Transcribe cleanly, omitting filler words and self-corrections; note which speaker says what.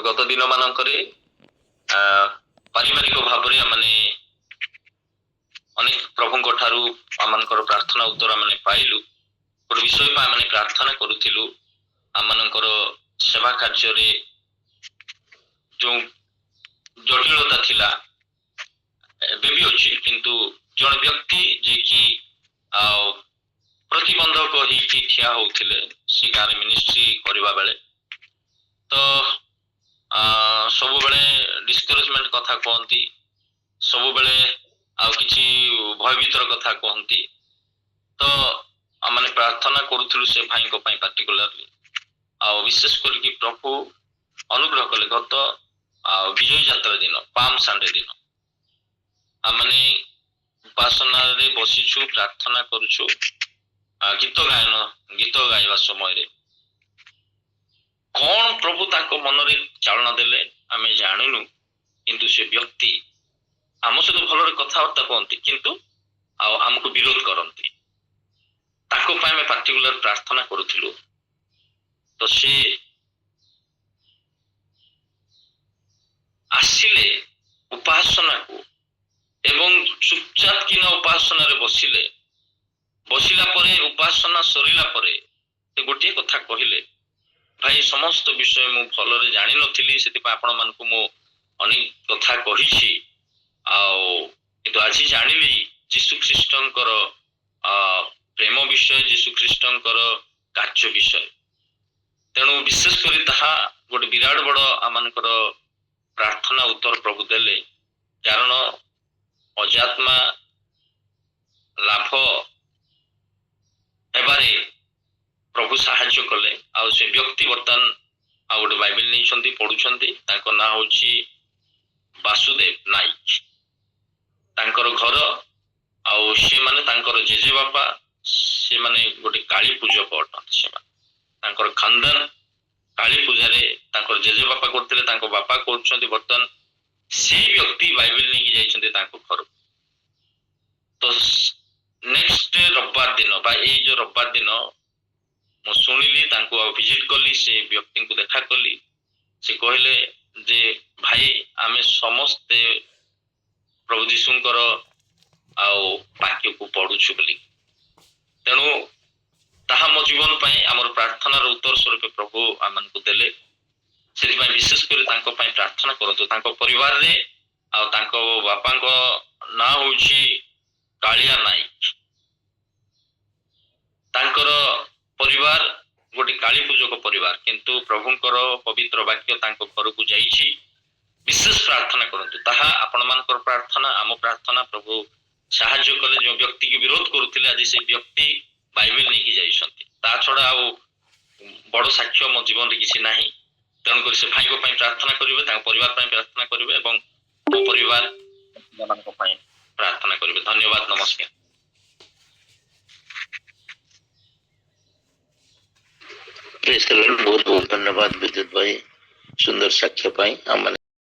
Speaker 1: गत दिन मानकरे पारिवारिक भाव में अनेक प्रभु ठारू आमनकर प्रार्थना उत्तर आम पाइलु गोटे विषय आम प्रार्थना करूँ आमनकर सेवा कार्य जो जटिलता थिला एबे भी अच्छी किंतु जन व्यक्ति जे कि प्रतिबंधक ही ठिया होते से गाँव मिनिस्ट्री करवा बेले तो सब बेले डिस्करेजमेंट कथा कहती सब बेले किसी भयभीतर कथा कहती तो आम प्रार्थना करूँ से भाई पार्टिकुलरली विशेष करके प्रभु अनुग्रह कले गत विजय यात्रा दिन पाम संडे दिन आमने उपासना रे बसीछु प्रार्थना करूछु गीत गाइबा समय रे कौन प्रभु ताको मन रे चालना देले आमे जानिनु किंतु से व्यक्ति आम सहित भल कथबार्ता कहती किंतु आमको विरोध करती ताको पाए आमे पार्टिकुलर प्रार्थना करूथिलु तो से आसिले उपासना को एवं चुपचाप किना उपासना रे बसिले बसिला परे उपासना सरिला परे ते गोटे कथा कहिले भाई समस्त विषय मु भलरे जानि नथिली सेति आपण मानकु मु अनेक कथा कहिछि किंतु आज जानिली यीशु ख्रीष्टंकर प्रेम विषय यीशु ख्रीष्टंकर कार्य विषय तेणु विशेष करी ताहा गोटे विराट बड़ आमनकर प्रार्थना उत्तर प्रभु देले कारण अजात्मा लाभ हेबारे प्रभु साहाय्य कले से व्यक्ति बर्तमान गोटे बाइबल नहीं पढ़ुछंती तांको ना होची वासुदेव नाइक तांकर घर से माने तांकर जेजे बापा से माने गोटे काली पूजक अटंती से तांकर खानदान काली पूजारे तांकर जेजे बापा करथिले तांको बापा करछंती बर्तमान से व्यक्ति बाइबल नहीं जाइछंती तांको घर तो नेक्स्ट रविवार दिन बा ए जो रविवार दिन मु सुनिली तांको विजिट कली से व्यक्ति को देखा कली से कहले जे भाई आमे समस्ते प्रभु जीशुंकर वाक्य को पढ़ुछु बोली तेणु ताहा मो जीवन पाई आमर प्रार्थनार उत्तर स्वरूप प्रभु आमन को देले से विशेष कर प्रार्थना करतु तांको परिवार रे तांको बापा को ना होची कालिया नाइक तांकर परिवार गोटे काली पूजक परिवार किंतु प्रभुंकर पवित्र वाक्य तांको घर को जाइछि विशेष प्रार्थना करतु ताहा आपण मानकर प्रार्थना आम प्रार्थना प्रभु साहाय्य कले जो व्यक्ति के विरोध करुथिले आज से व्यक्ति बाइबल नहीं जाइछंती ता छडा बड़ साक्ष्य मो जीवन रे किछि नाही तेणुकर से भाई को प्रार्थना करेंगे परिवार प्रार्थना करेंगे और मो परिवार प्रार्थना करेंगे। धन्यवाद नमस्कार।
Speaker 2: बहुत बहुत धन्यवाद विद्युत भाई सुंदर साक्ष्य पाई।